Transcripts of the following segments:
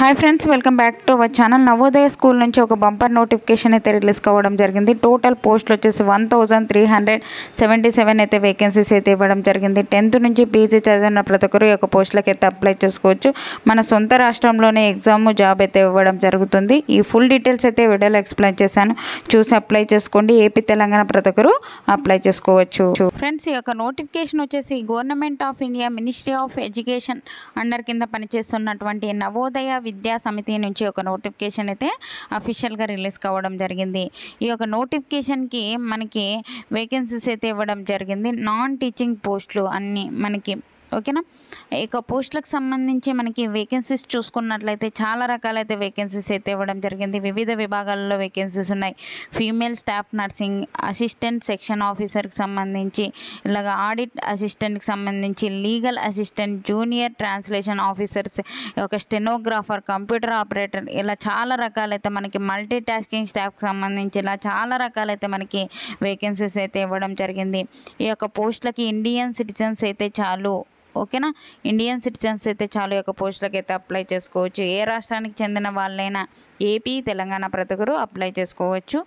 Hi friends, welcome back to our channel. Navodaya school నుంచి ఒక bumper notification అయితే release కావడం జరిగింది. టోటల్ పోస్టులు వచ్చేసి 1377 అయితే వేకెన్సీస్ అయితే ఇవ్వడం జరిగింది. 10th నుంచి పీజీ చదివిన ప్రతి ఒక్కరు ఈ యొక్క పోస్టులకు అయితే అప్లై చేసుకోవచ్చు. మన సొంత రాష్ట్రంలోనే ఎగ్జామ్ జాబ్ అయితే ఇవ్వడం జరుగుతుంది. ఈ ఫుల్ డీటెయిల్స్ అయితే వీడియోలో ఎక్స్ప్లెయిన్ చేశాను, చూసి అప్లై చేసుకోండి. ఏపీ తెలంగాణ ప్రతి ఒక్కరు అప్లై చేసుకోవచ్చు. ఫ్రెండ్స్, ఈ యొక్క నోటిఫికేషన్ వచ్చేసి government of India ministry of education under కింద పనిచేస్తున్నటువంటి నవోదయ విద్యా సమితి నుంచి ఒక నోటిఫికేషన్ అయితే అఫీషియల్గా రిలీజ్ కావడం జరిగింది. ఈ యొక్క నోటిఫికేషన్కి మనకి వేకెన్సీస్ అయితే ఇవ్వడం జరిగింది. నాన్ టీచింగ్ పోస్టులు అన్నీ మనకి ఓకేనా. ఇక పోస్టులకు సంబంధించి మనకి వేకెన్సీస్ చూసుకున్నట్లయితే చాలా రకాలైతే వేకెన్సీస్ అయితే ఇవ్వడం జరిగింది. వివిధ విభాగాల్లో వేకెన్సీస్ ఉన్నాయి. Female staff nursing assistant section ఆఫీసర్కి సంబంధించి, ఇలాగ ఆడిట్ అసిస్టెంట్కి సంబంధించి, legal assistant, junior translation officers, ఒక స్టెనోగ్రాఫర్, కంప్యూటర్ ఆపరేటర్, ఇలా చాలా రకాలైతే మనకి మల్టీ టాస్కింగ్ స్టాఫ్కి సంబంధించి ఇలా చాలా రకాలైతే మనకి వేకెన్సీస్ అయితే ఇవ్వడం జరిగింది. ఈ యొక్క పోస్టులకి ఇండియన్ సిటిజన్స్ అయితే చాలు, ఓకేనా. ఇండియన్ సిటిజన్స్ అయితే చాలు ఈ యొక్క పోస్టులకు అయితే అప్లై చేసుకోవచ్చు. ఏ రాష్ట్రానికి చెందిన వాళ్ళైనా ఏపీ తెలంగాణ ప్రతి ఒక్కరు అప్లై చేసుకోవచ్చు.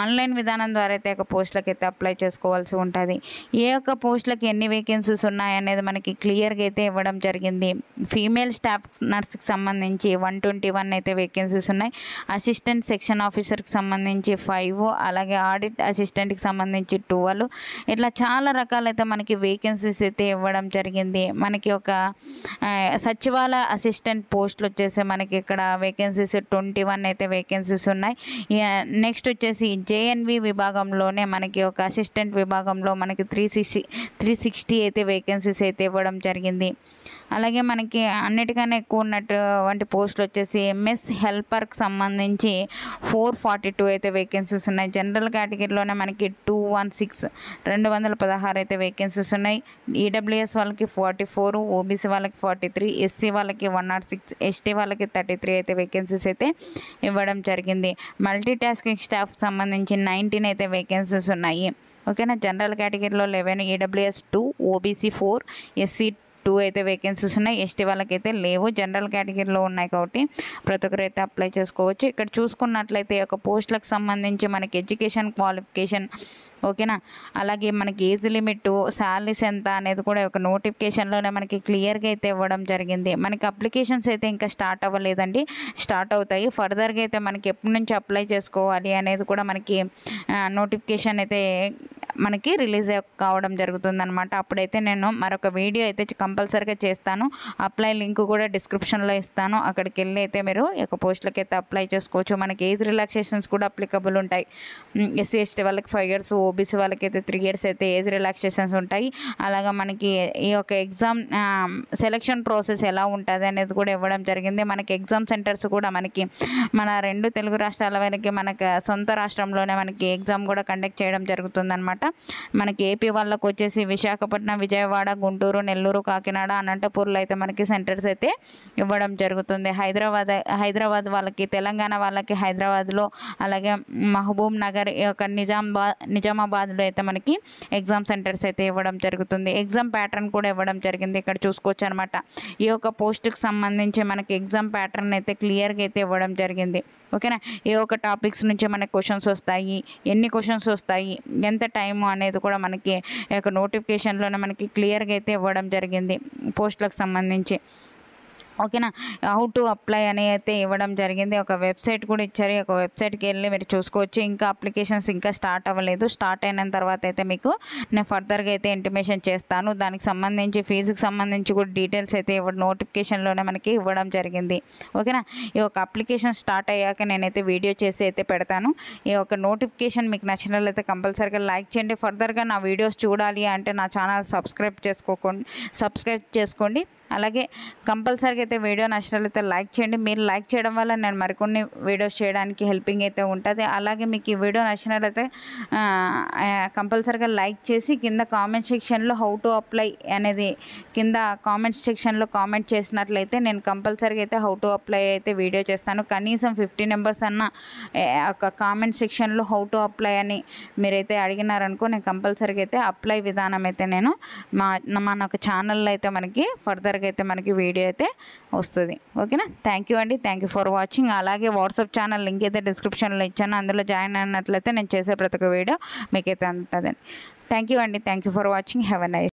ఆన్లైన్ విధానం ద్వారా అయితే ఒక పోస్టులకు అయితే అప్లై చేసుకోవాల్సి ఉంటుంది. ఏ యొక్క పోస్టులకి ఎన్ని వేకెన్సీస్ ఉన్నాయనేది మనకి క్లియర్గా అయితే ఇవ్వడం జరిగింది. ఫీమేల్ స్టాఫ్ నర్స్కి సంబంధించి 121 అయితే వేకెన్సీస్ ఉన్నాయి. అసిస్టెంట్ సెక్షన్ ఆఫీసర్కి సంబంధించి 5, అలాగే ఆడిట్ అసిస్టెంట్కి సంబంధించి 12, ఇట్లా చాలా రకాలైతే మనకి వేకెన్సీస్ అయితే ఇవ్వడం జరిగింది. మనకి ఒక సచివాలయ అసిస్టెంట్ పోస్టులు వచ్చేసి మనకి ఇక్కడ వేకెన్సీస్ 21 అయితే వేకెన్సీస్ ఉన్నాయి. నెక్స్ట్ వచ్చేసి జేఎన్వి విభాగంలోనే మనకి ఒక అసిస్టెంట్ విభాగంలో మనకి 360 అయితే వేకెన్సీస్ అయితే ఇవ్వడం జరిగింది. అలాగే మనకి అన్నిటికన్నా ఎక్కువ ఉన్నటువంటి పోస్టులు వచ్చేసి ఎంఎస్ హెల్పర్కి సంబంధించి 442 అయితే వేకెన్సీస్ ఉన్నాయి. జనరల్ కేటగిరీలోనే మనకి 216 అయితే వేకెన్సీస్ ఉన్నాయి. ఈడబ్ల్యూఎస్ వాళ్ళకి 44, ఓబీసీ వాళ్ళకి 43, ఎస్సీ వాళ్ళకి 106, ఎస్టీ వాళ్ళకి 33 అయితే వేకెన్సీస్ అయితే ఇవ్వడం జరిగింది. మల్టీ టాస్కింగ్ స్టాఫ్ సంబంధించి 19 అయితే వేకెన్సీస్ ఉన్నాయి, ఓకేనా. జనరల్ కేటగిరీలో 11, ఈడబ్ల్యూఎస్ 2, ఓబీసీ 4, ఎస్సీ 2 అయితే వేకెన్సీస్ ఉన్నాయి. ఎస్టీ వాళ్ళకైతే లేవు, జనరల్ కేటగిరీలో ఉన్నాయి కాబట్టి ప్రతి ఒక్కరు అయితే అప్లై చేసుకోవచ్చు. ఇక్కడ చూసుకున్నట్లయితే ఒక పోస్టులకు సంబంధించి మనకి ఎడ్యుకేషన్ క్వాలిఫికేషన్, ఓకేనా. అలాగే మనకి ఏజ్ లిమిట్, శాలరీస్ ఎంత అనేది కూడా ఒక నోటిఫికేషన్లోనే మనకి క్లియర్గా అయితే ఇవ్వడం జరిగింది. మనకి అప్లికేషన్స్ అయితే ఇంకా స్టార్ట్ అవ్వలేదండి, స్టార్ట్ అవుతాయి. ఫర్దర్గా అయితే మనకి ఎప్పటి నుంచి అప్లై చేసుకోవాలి అనేది కూడా మనకి నోటిఫికేషన్ అయితే మనకి రిలీజ్ కావడం జరుగుతుందన్నమాట. అప్పుడైతే నేను మరొక వీడియో అయితే కంపల్సరీగా చేస్తాను. అప్లై లింక్ కూడా డిస్క్రిప్షన్లో ఇస్తాను, అక్కడికి వెళ్ళి అయితే మీరు ఈ యొక్క పోస్టులకి అయితే అప్లై చేసుకోవచ్చు. మనకి ఏజ్ రిలాక్సేషన్స్ కూడా అప్లికబుల్ ఉంటాయి. ఎస్సీ ఎస్టీ వాళ్ళకి 5 years, ఓబీసీ వాళ్ళకి అయితే 3 years అయితే ఏజ్ రిలాక్సేషన్స్ ఉంటాయి. అలాగా మనకి ఈ యొక్క ఎగ్జామ్ సెలక్షన్ ప్రాసెస్ ఎలా ఉంటుంది అనేది కూడా ఇవ్వడం జరిగింది. మనకి ఎగ్జామ్ సెంటర్స్ కూడా మనకి మన 2 తెలుగు రాష్ట్రాల వరకు మనకి సొంత రాష్ట్రంలోనే మనకి ఎగ్జామ్ కూడా కండక్ట్ చేయడం జరుగుతుందన్నమాట. మనకి ఏపీ వాళ్ళకు వచ్చేసి విశాఖపట్నం, విజయవాడ, గుంటూరు, నెల్లూరు, కాకినాడ, అనంతపూర్లో అయితే మనకి సెంటర్స్ అయితే ఇవ్వడం జరుగుతుంది. హైదరాబాద్ వాళ్ళకి, తెలంగాణ వాళ్ళకి హైదరాబాద్లో, అలాగే మహబూబ్ నగర్, ఈ యొక్క నిజామాబాద్లో అయితే మనకి ఎగ్జామ్ సెంటర్స్ అయితే ఇవ్వడం జరుగుతుంది. ఎగ్జామ్ ప్యాటర్న్ కూడా ఇవ్వడం జరిగింది, ఇక్కడ చూసుకోవచ్చు అనమాట. ఈ యొక్క పోస్ట్కి సంబంధించి మనకి ఎగ్జామ్ ప్యాటర్న్ అయితే క్లియర్గా అయితే ఇవ్వడం జరిగింది, ఓకేనా. ఏ ఒక టాపిక్స్ నుంచి మనకి క్వశ్చన్స్ వస్తాయి, ఎన్ని క్వశ్చన్స్ వస్తాయి, ఎంత టైము అనేది కూడా మనకి ఈ యొక్క నోటిఫికేషన్లోనే మనకి క్లియర్గా అయితే ఇవ్వడం జరిగింది పోస్టులకు సంబంధించి, ఓకేనా. హౌ టు అప్లై అని అయితే ఇవ్వడం జరిగింది. ఒక వెబ్సైట్ కూడా ఇచ్చారు, ఒక వెబ్సైట్కి వెళ్ళి మీరు చూసుకోవచ్చు. ఇంకా అప్లికేషన్స్ ఇంకా స్టార్ట్ అవ్వలేదు, స్టార్ట్ అయిన తర్వాత అయితే మీకు నేను ఫర్దర్గా అయితే ఇంటిమేషన్ చేస్తాను. దానికి సంబంధించి ఫీజుకి సంబంధించి కూడా డీటెయిల్స్ అయితే నోటిఫికేషన్లోనే మనకి ఇవ్వడం జరిగింది, ఓకేనా. ఈ యొక్క అప్లికేషన్ స్టార్ట్ అయ్యాక నేనైతే వీడియో చేసి అయితే పెడతాను. ఈ యొక్క నోటిఫికేషన్ మీకు నచ్చినట్లయితే కంపల్సరీగా లైక్ చేయండి. ఫర్దర్గా నా వీడియోస్ చూడాలి అంటే నా ఛానల్ సబ్స్క్రైబ్ చేసుకోండి. అలాగే కంపల్సరీగా అయితే వీడియో నచ్చినట్లయితే లైక్ చేయండి. మీరు లైక్ చేయడం వల్ల నేను మరికొన్ని వీడియోస్ చేయడానికి హెల్పింగ్ అయితే ఉంటుంది. అలాగే మీకు ఈ వీడియో నచ్చినట్లయితే కంపల్సరీగా లైక్ చేసి కింద కామెంట్ సెక్షన్లో హౌ టు అప్లై అనేది కింద కామెంట్ సెక్షన్లో కామెంట్ చేసినట్లయితే నేను కంపల్సరీగా అయితే హౌ టు అప్లై అయితే వీడియో చేస్తాను. కనీసం 50 members అన్న ఒక కామెంట్ సెక్షన్లో హౌ టు అప్లై అని మీరైతే అడిగినారనుకో, నేను కంపల్సరీగా అయితే అప్లై విధానం అయితే నేను మన ఒక ఛానల్లో అయితే మనకి ఫర్దర్గా తొందరగా అయితే మనకి వీడియో అయితే వస్తుంది. ఓకేనా? థ్యాంక్ యూ అండి. Thank you for watching. అలాగే వాట్సాప్ ఛానల్ లింక్ అయితే డిస్క్రిప్షన్లో ఇచ్చాను, అందులో జాయిన్ అయినట్లయితే నేను చేసే ప్రతి ఒక్క వీడియో మీకైతే అందుతుందండి. థ్యాంక్ యూ అండి. Thank you for watching. Have a nice